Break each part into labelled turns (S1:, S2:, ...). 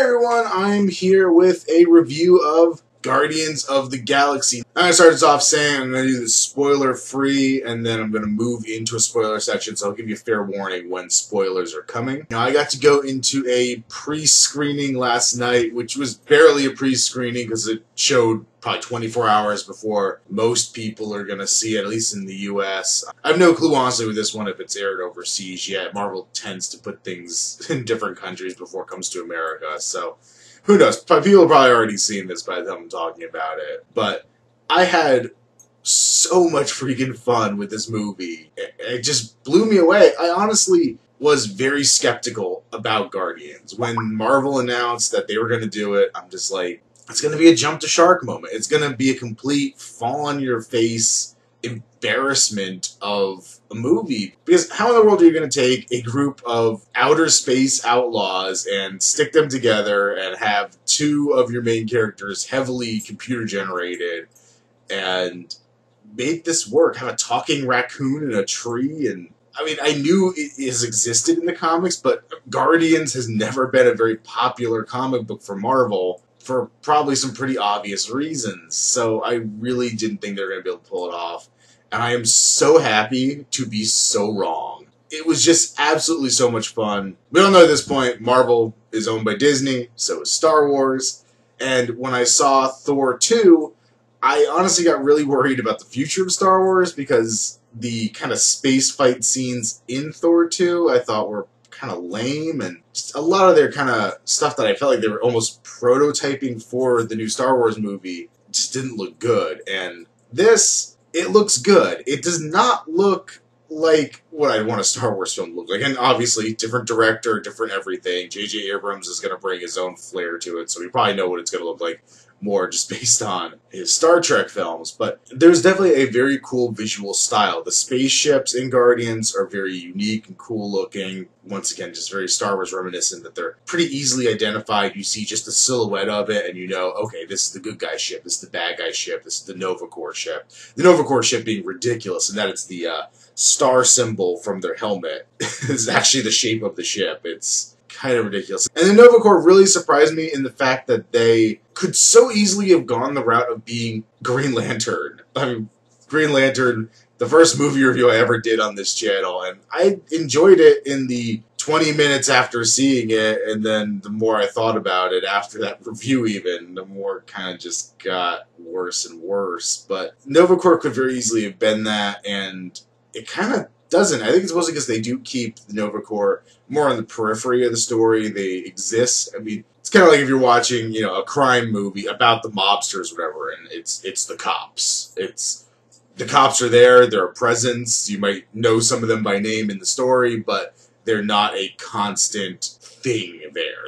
S1: everyone, I'm here with a review of Guardians of the Galaxy. I'm going to start this off saying I'm going to do this spoiler-free, and then I'm going to move into a spoiler section, so I'll give you a fair warning when spoilers are coming. Now, I got to go into a pre-screening last night, which was barely a pre-screening because it showed probably 24 hours before most people are going to see it, at least in the US. I have no clue, honestly, with this one if it's aired overseas yet. Marvel tends to put things in different countries before it comes to America, so who knows? People have probably already seen this by the time I'm talking about it. But I had so much freaking fun with this movie. It just blew me away. I honestly was very skeptical about Guardians. When Marvel announced that they were going to do it, I'm just like, it's going to be a jump to shark moment. It's going to be a complete fall-on-your-face embarrassment of a movie. Because how in the world are you going to take a group of outer space outlaws and stick them together and have two of your main characters heavily computer generated and make this work? Have a talking raccoon in a tree? And I mean, I knew it has existed in the comics, but Guardians has never been a very popular comic book for Marvel, for probably some pretty obvious reasons. So I really didn't think they were going to be able to pull it off. And I am so happy to be so wrong. It was just absolutely so much fun. We all know at this point, Marvel is owned by Disney, so is Star Wars. And when I saw Thor 2, I honestly got really worried about the future of Star Wars because the kind of space fight scenes in Thor 2 I thought were kind of lame, and just a lot of their kind of stuff that I felt like they were almost prototyping for the new Star Wars movie just didn't look good. And this, it looks good. It does not look like what I'd want a Star Wars film to look like. And obviously, different director, different everything. J.J. Abrams is going to bring his own flair to it, so we probably know what it's going to look like more just based on his Star Trek films. But there's definitely a very cool visual style. The spaceships in Guardians are very unique and cool looking. Once again, just very Star Wars reminiscent, that they're pretty easily identified. You see just the silhouette of it and you know, okay, this is the good guy ship, this is the bad guy ship, this is the Nova Corps ship. The Nova Corps ship being ridiculous in that it's the star symbol from their helmet is actually the shape of the ship. It's kind of ridiculous. And the Nova Corps really surprised me in the fact that they could so easily have gone the route of being Green Lantern. I mean, Green Lantern, the first movie review I ever did on this channel, and I enjoyed it in the 20 minutes after seeing it, and then the more I thought about it after that review even, the more it kind of just got worse and worse. But Nova Corps could very easily have been that, and it kind of doesn't. I think it's mostly because they do keep the Nova Corps more on the periphery of the story. They exist. I mean, it's kind of like if you're watching, you know, a crime movie about the mobsters or whatever, and it's the cops. The cops are there. They're a presence. You might know some of them by name in the story, but they're not a constant thing there.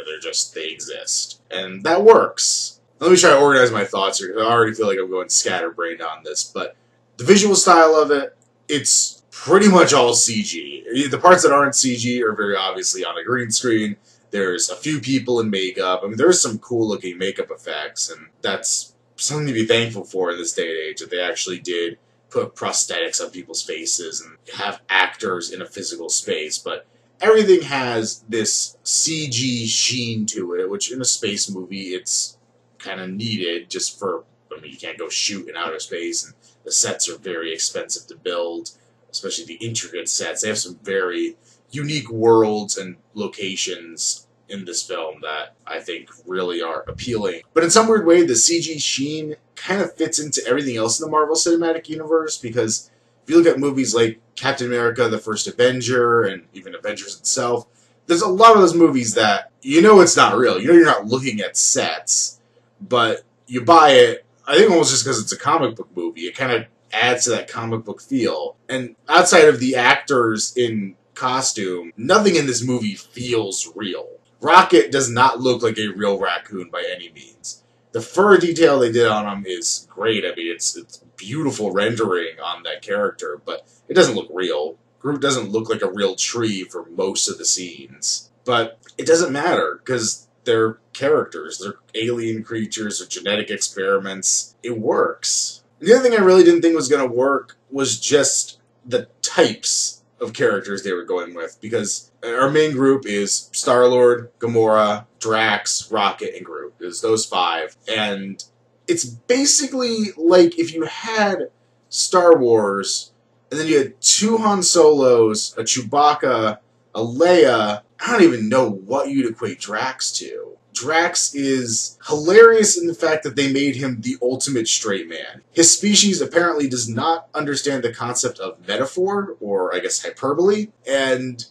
S1: They exist. And that works. Let me try to organize my thoughts here, because I already feel like I'm going scatterbrained on this, but the visual style of it, it's pretty much all CG. The parts that aren't CG are very obviously on a green screen. There's a few people in makeup. I mean, there's some cool-looking makeup effects, and that's something to be thankful for in this day and age, that they actually did put prosthetics on people's faces and have actors in a physical space. But everything has this CG sheen to it, which in a space movie, it's kind of needed just for, I mean, you can't go shoot in outer space, and the sets are very expensive to build, especially the intricate sets. They have some very unique worlds and locations in this film that I think really are appealing. But in some weird way, the CG sheen kind of fits into everything else in the Marvel Cinematic Universe, because if you look at movies like Captain America, The First Avenger, and even Avengers itself, there's a lot of those movies that you know it's not real. You know you're not looking at sets, but you buy it, I think almost just because it's a comic book movie. It kind of adds to that comic book feel. And outside of the actors in costume, nothing in this movie feels real. Rocket does not look like a real raccoon by any means. The fur detail they did on him is great. I mean, it's beautiful rendering on that character, but it doesn't look real. Groot doesn't look like a real tree for most of the scenes. But it doesn't matter, because they're characters. They're alien creatures or genetic experiments. It works. The other thing I really didn't think was going to work was just the types of characters they were going with, because our main group is Star-Lord, Gamora, Drax, Rocket, and Groot. It's those 5. And it's basically like if you had Star Wars, and then you had 2 Han Solos, a Chewbacca, a Leia. I don't even know what you'd equate Drax to. Drax is hilarious in the fact that they made him the ultimate straight man. His species apparently does not understand the concept of metaphor, or I guess hyperbole, and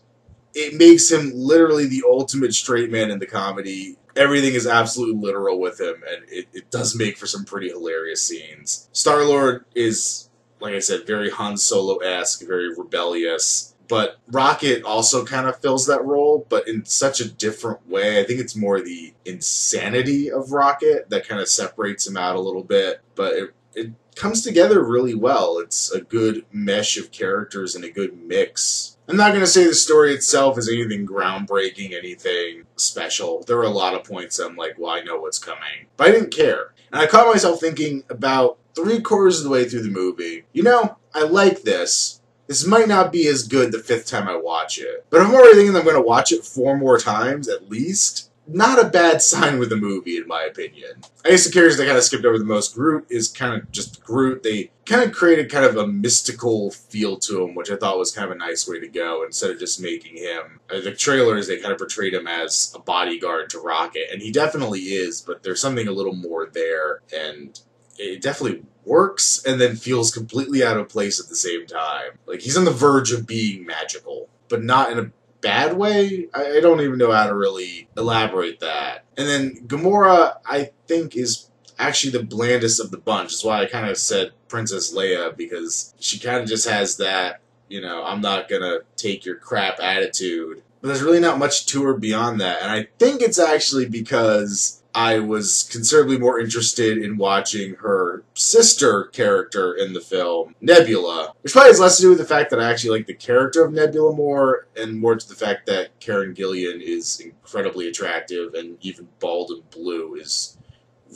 S1: it makes him literally the ultimate straight man in the comedy. Everything is absolutely literal with him, and it does make for some pretty hilarious scenes. Star-Lord is, like I said, very Han Solo-esque, very rebellious. But Rocket also kind of fills that role, but in such a different way. I think it's more the insanity of Rocket that kind of separates him out a little bit. But it comes together really well. It's a good mesh of characters and a good mix. I'm not going to say the story itself is anything groundbreaking, anything special. There were a lot of points I'm like, well, I know what's coming. But I didn't care. And I caught myself thinking about 3/4 of the way through the movie, you know, I like this. This might not be as good the 5th time I watch it. But I'm already thinking I'm going to watch it 4 more times, at least. Not a bad sign with the movie, in my opinion. I guess the characters I kind of skipped over the most. Groot is kind of just Groot. They kind of created kind of a mystical feel to him, which I thought was kind of a nice way to go, instead of just making him... the trailers, they kind of portrayed him as a bodyguard to Rocket, and he definitely is, but there's something a little more there, and it definitely works and then feels completely out of place at the same time. Like, he's on the verge of being magical, but not in a bad way. I don't even know how to really elaborate that. And then Gamora, I think, is actually the blandest of the bunch. That's why I kind of said Princess Leia, because she kind of just has that, you know, I'm not gonna take your crap attitude. But there's really not much to her beyond that. And I think it's actually because I was considerably more interested in watching her sister character in the film, Nebula, which probably has less to do with the fact that I actually like the character of Nebula more, and more to the fact that Karen Gillan is incredibly attractive, and even bald and blue is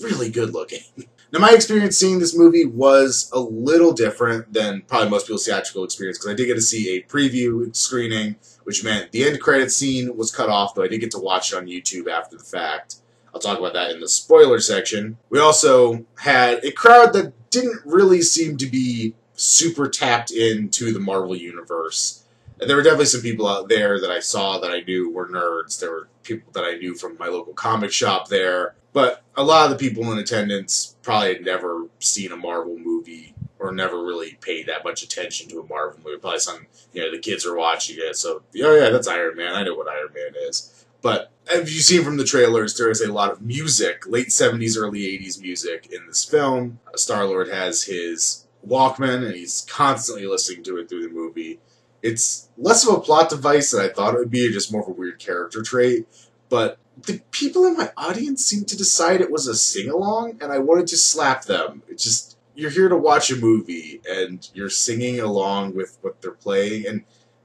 S1: really good looking. Now, my experience seeing this movie was a little different than probably most people's theatrical experience, because I did get to see a preview screening, which meant the end credit scene was cut off, though I did get to watch it on YouTube after the fact. I'll talk about that in the spoiler section. We also had a crowd that didn't really seem to be super tapped into the Marvel Universe. And there were definitely some people out there that I saw that I knew were nerds. There were people that I knew from my local comic shop there. But a lot of the people in attendance probably had never seen a Marvel movie or never really paid that much attention to a Marvel movie. Probably some, you know, the kids are watching it, so, oh yeah, that's Iron Man. I know what Iron Man is. But as you've seen from the trailers, there is a lot of music, late 70s, early 80s music in this film. Star-Lord has his Walkman, and he's constantly listening to it through the movie. It's less of a plot device than I thought it would be, just more of a weird character trait. But the people in my audience seemed to decide it was a sing-along, and I wanted to slap them. It's just, you're here to watch a movie, and you're singing along with what they're playing. And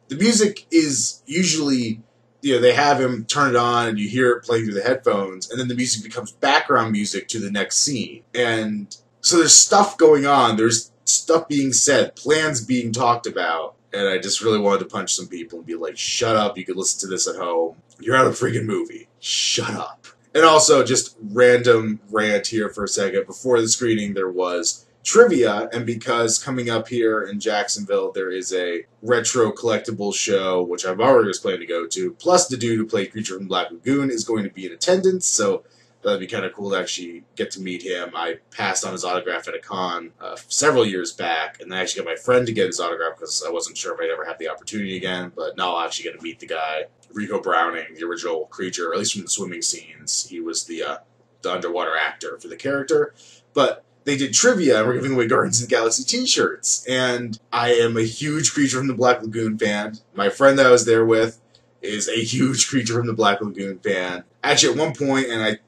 S1: the music is usually... you know, they have him turn it on and you hear it playing through the headphones, and then the music becomes background music to the next scene. And so there's stuff going on, there's stuff being said, plans being talked about, and I just really wanted to punch some people and be like, shut up, you could listen to this at home. You're at a freaking movie. Shut up. And also, just random rant here for a second. Before the screening, there was trivia, and because coming up here in Jacksonville there is a retro collectible show, which I've already was planning to go to, plus the dude who played Creature from Black Lagoon is going to be in attendance, so that'd be kind of cool to actually get to meet him. I passed on his autograph at a con several years back, and I actually got my friend to get his autograph because I wasn't sure if I'd ever have the opportunity again, but now I'll actually get to meet the guy. Rico Browning, the original Creature, or at least from the swimming scenes, he was the underwater actor for the character, but they did trivia, and we're giving away Guardians of the Galaxy t-shirts. And I am a huge Creature from the Black Lagoon fan. My friend that I was there with is a huge Creature from the Black Lagoon fan. Actually, at one point, and I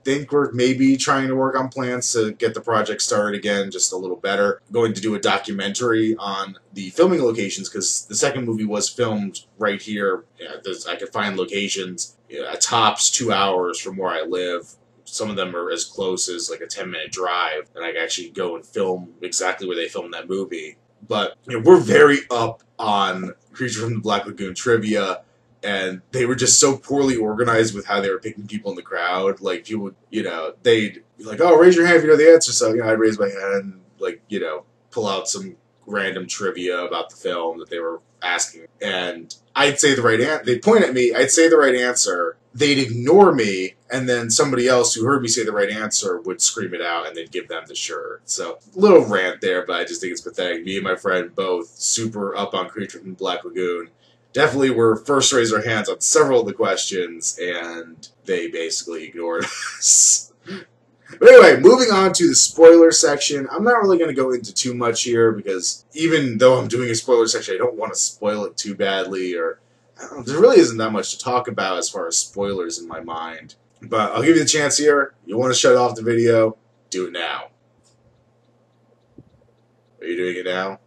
S1: think we're maybe trying to work on plans to get the project started again just a little better, going to do a documentary on the filming locations, because the second movie was filmed right here. Yeah, I could find locations, you know, at tops 2 hours from where I live. Some of them are as close as like a 10-minute drive, and I can actually go and film exactly where they filmed that movie. But you know, we're very up on Creature from the Black Lagoon trivia, and they were just so poorly organized with how they were picking people in the crowd. Like, people, you know, they'd be like, oh, raise your hand if you know the answer. So, you know, I'd raise my hand and, like, you know, pull out some random trivia about the film that they were asking. And I'd say the right answer. They'd point at me, I'd say the right answer. They'd ignore me, and then somebody else who heard me say the right answer would scream it out and then give them the shirt. So, little rant there, but I just think it's pathetic. Me and my friend both super up on Creature from the Black Lagoon. Definitely were first to raise our hands on several of the questions, and they basically ignored us. But anyway, moving on to the spoiler section. I'm not really going to go into too much here, because even though I'm doing a spoiler section, I don't want to spoil it too badly, or there really isn't that much to talk about as far as spoilers in my mind. But I'll give you the chance here. You want to shut off the video, do it now. Are you doing it now?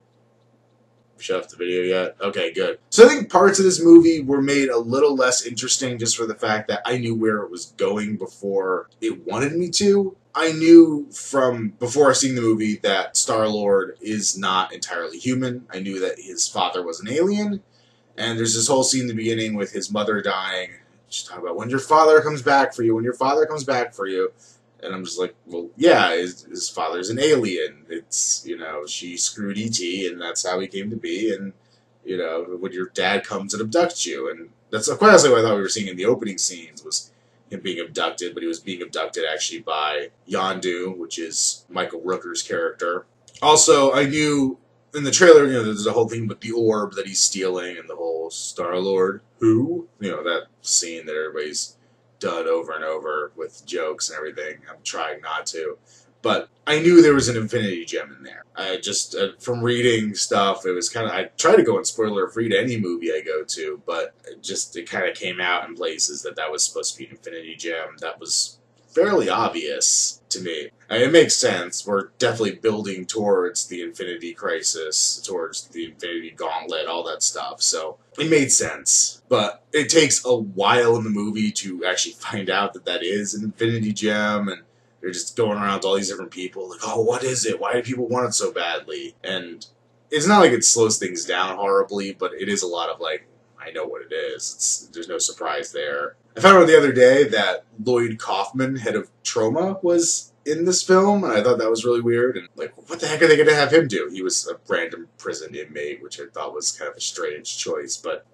S1: Shut off the video yet? Okay, good. So I think parts of this movie were made a little less interesting just for the fact that I knew where it was going before it wanted me to. I knew from before seeing the movie that Star-Lord is not entirely human. I knew that his father was an alien. And there's this whole scene in the beginning with his mother dying. She's talking about when your father comes back for you, when your father comes back for you. And I'm just like, well, yeah, his father's an alien. It's, you know, she screwed E.T., and that's how he came to be. And, you know, when your dad comes and abducts you. And that's quite honestly what I thought we were seeing in the opening scenes, was him being abducted. But he was being abducted, actually, by Yondu, which is Michael Rooker's character. Also, I knew in the trailer, you know, there's a whole thing with the orb that he's stealing and the whole Star-Lord, who? You know, that scene that everybody's done over and over with jokes and everything. I'm trying not to. But I knew there was an Infinity Gem in there. I just, from reading stuff, it was kind of, I try to go in spoiler-free to any movie I go to, but it kind of came out in places that was supposed to be an Infinity Gem. That was fairly obvious to me. It makes sense. We're definitely building towards the Infinity Crisis, towards the Infinity Gauntlet, all that stuff. So it made sense. But it takes a while in the movie to actually find out that that is an Infinity Gem, and they're just going around to all these different people, like, oh, what is it? Why do people want it so badly? And it's not like it slows things down horribly, but it is a lot of, like, I know what it is. There's no surprise there. I found out the other day that Lloyd Kaufman, head of Trauma, was in this film, and I thought that was really weird. And, like, what the heck are they going to have him do? He was a random prison inmate, which I thought was kind of a strange choice, but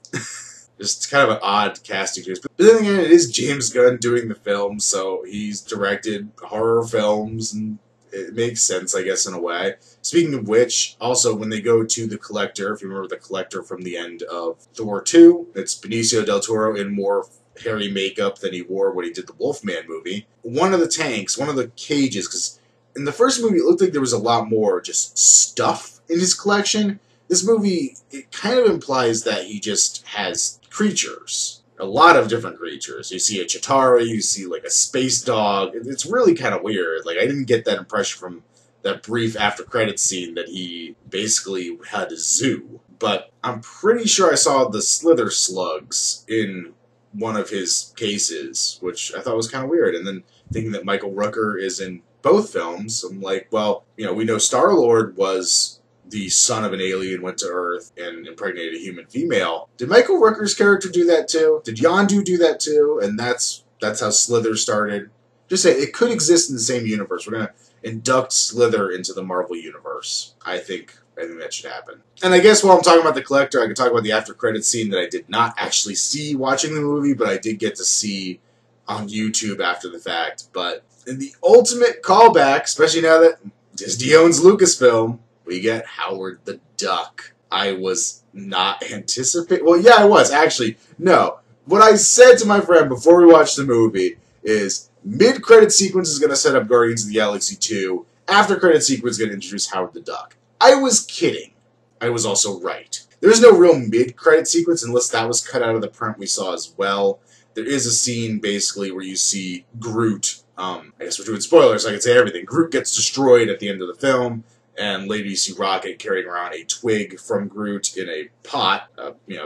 S1: just kind of an odd casting choice. But then again, it is James Gunn doing the film, so he's directed horror films, and it makes sense, I guess, in a way. Speaking of which, also, when they go to the Collector, if you remember the Collector from the end of Thor 2, it's Benicio del Toro in more hairy makeup than he wore when he did the Wolfman movie. One of the tanks, one of the cages, because in the first movie it looked like there was a lot more just stuff in his collection. This movie, it kind of implies that he just has creatures. A lot of different creatures. You see a Chitauri, you see like a space dog. It's really kind of weird. Like, I didn't get that impression from that brief after credits scene that he basically had a zoo. But I'm pretty sure I saw the Slither slugs in one of his cases, which I thought was kind of weird. And then thinking that Michael Rooker is in both films, I'm like, well, you know, we know Star-Lord was the son of an alien, went to Earth and impregnated a human female. Did Michael Rooker's character do that too? Did Yondu do that too? And that's how Slither started. Just say it could exist in the same universe. We're gonna induct Slither into the Marvel universe. I think that should happen. And I guess while I'm talking about the Collector, I could talk about the after credits scene that I did not actually see watching the movie, but I did get to see on YouTube after the fact. But in the ultimate callback, especially now that Disney owns Lucasfilm, we get Howard the Duck. I was not anticipating... Well, yeah, I was, actually. No. What I said to my friend before we watched the movie is mid-credit sequence is going to set up Guardians of the Galaxy 2. After-credit sequence is going to introduce Howard the Duck. I was kidding. I was also right. There's no real mid-credit sequence unless that was cut out of the print we saw as well. There is a scene, basically, where you see Groot. I guess we're doing spoilers, so I can say everything. Groot gets destroyed at the end of the film. And later you see Rocket carrying around a twig from Groot in a pot,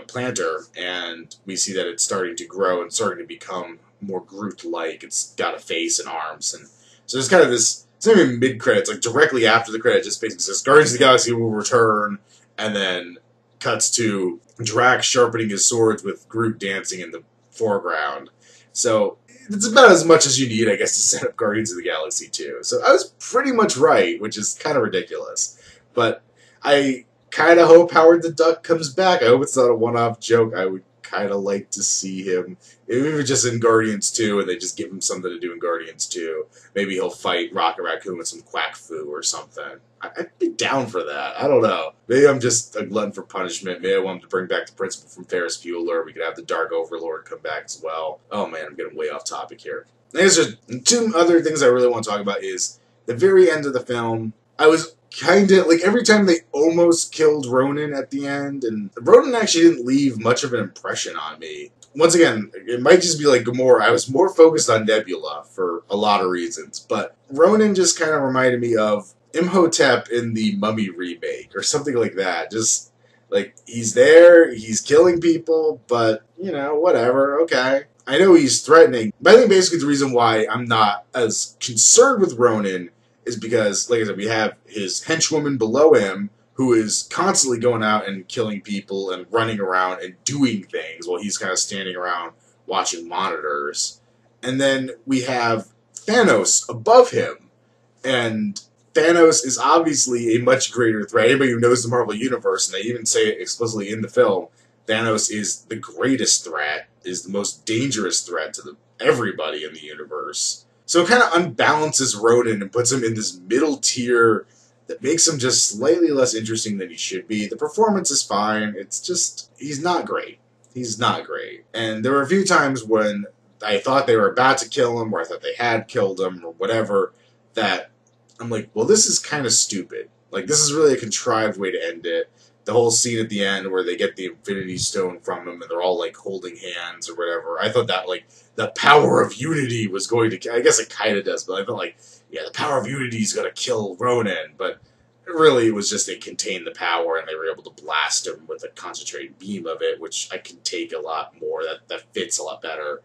S1: planter, and we see that it's starting to grow and starting to become more Groot-like. It's got a face and arms, and so there's kind of this. It's not even mid-credits, like directly after the credit, just basically says Guardians of the Galaxy will return, and then cuts to Drax sharpening his swords with Groot dancing in the foreground. So it's about as much as you need, I guess, to set up Guardians of the Galaxy 2. So I was pretty much right, which is kind of ridiculous. But I kind of hope Howard the Duck comes back. I hope it's not a one-off joke. I would kind of like to see him, even just in Guardians 2, and they just give him something to do in Guardians 2. Maybe he'll fight Rocket Raccoon with some quack foo or something. I'd be down for that. I don't know. Maybe I'm just a glutton for punishment. Maybe I want him to bring back the principal from Ferris Bueller. We could have the Dark Overlord come back as well. Oh man, I'm getting way off topic here. There's just two other things I really want to talk about is the very end of the film. I was kind of, like, every time they almost killed Ronan at the end, and Ronan actually didn't leave much of an impression on me. Once again, it might just be like Gamora. I was more focused on Nebula for a lot of reasons, but Ronan just kind of reminded me of Imhotep in the Mummy remake, or something like that. Just, like, he's there, he's killing people, but, you know, whatever, okay. I know he's threatening, but I think basically the reason why I'm not as concerned with Ronan is because, like I said, we have his henchwoman below him who is constantly going out and killing people and running around and doing things while he's kind of standing around watching monitors. And then we have Thanos above him, and Thanos is obviously a much greater threat. Anybody who knows the Marvel Universe, and they even say it explicitly in the film, Thanos is the greatest threat, is the most dangerous threat to everybody in the universe. So it kind of unbalances Ronan and puts him in this middle tier that makes him just slightly less interesting than he should be. The performance is fine. It's just, he's not great. He's not great. And there were a few times when I thought they were about to kill him, or I thought they had killed him, or whatever, that I'm like, well, this is kind of stupid. Like, this is really a contrived way to end it. The whole scene at the end where they get the Infinity Stone from him and they're all, like, holding hands or whatever. I thought that, like, the power of unity was going to... I guess it kind of does, but I felt like, yeah, the power of unity is going to kill Ronan. But really, it was just they contained the power and they were able to blast him with a concentrated beam of it, which I can take a lot more. That fits a lot better.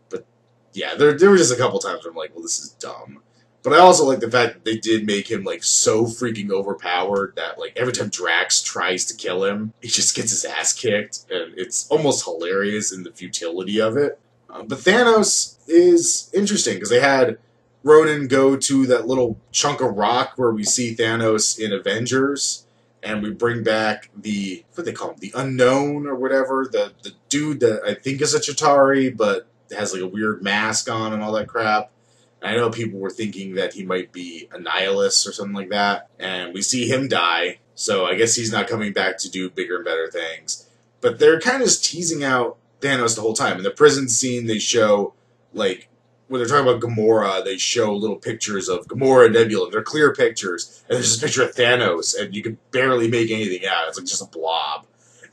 S1: But, yeah, there were just a couple times where I'm like, well, this is dumb. But I also like the fact that they did make him, like, so freaking overpowered that, like, every time Drax tries to kill him, he just gets his ass kicked, and it's almost hilarious in the futility of it. But Thanos is interesting, because they had Ronan go to that little chunk of rock where we see Thanos in Avengers, and we bring back the, what do they call him, the Unknown or whatever, the dude that I think is a Chitauri, but has, like, a weird mask on and all that crap. I know people were thinking that he might be a nihilist or something like that, and we see him die, so I guess he's not coming back to do bigger and better things. But they're kind of just teasing out Thanos the whole time. In the prison scene, they show, like, when they're talking about Gamora, they show little pictures of Gamora and Nebula. They're clear pictures, and there's this picture of Thanos, and you can barely make anything out. It's like just a blob.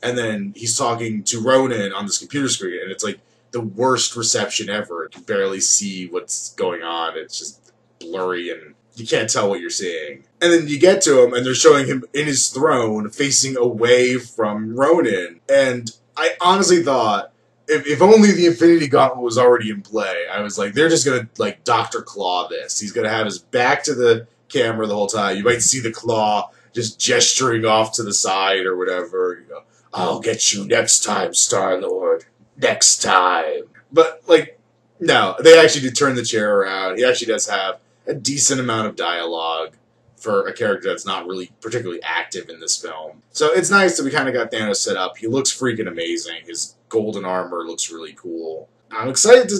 S1: And then he's talking to Ronan on this computer screen, and it's like the worst reception ever. You can barely see what's going on. It's just blurry and you can't tell what you're seeing. And then you get to him and they're showing him in his throne facing away from Ronan. And I honestly thought, if only the Infinity Gauntlet was already in play, I was like, they're just going to, like, Dr. Claw this. He's going to have his back to the camera the whole time. You might see the claw just gesturing off to the side or whatever. You know, I'll get you next time, Star-Lord. Next time. But, like, no, they actually did turn the chair around. He actually does have a decent amount of dialogue for a character that's not really particularly active in this film. So it's nice that we kind of got Thanos set up. He looks freaking amazing. His golden armor looks really cool. I'm excited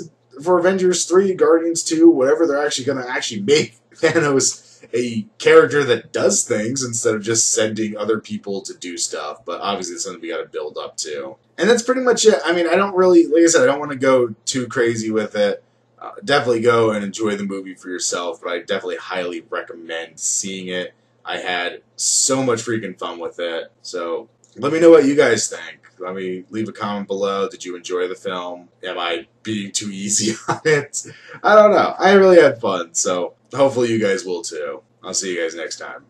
S1: for Avengers 3, Guardians 2, whatever they're actually going to actually make Thanos a character that does things instead of just sending other people to do stuff. But obviously it's something we got to build up to. And that's pretty much it. I mean, I don't really, like I said, I don't want to go too crazy with it. Definitely go and enjoy the movie for yourself, but I definitely highly recommend seeing it. I had so much freaking fun with it. So let me know what you guys think. Let me leave a comment below. Did you enjoy the film? Am I being too easy on it? I don't know. I really had fun, so hopefully you guys will too. I'll see you guys next time.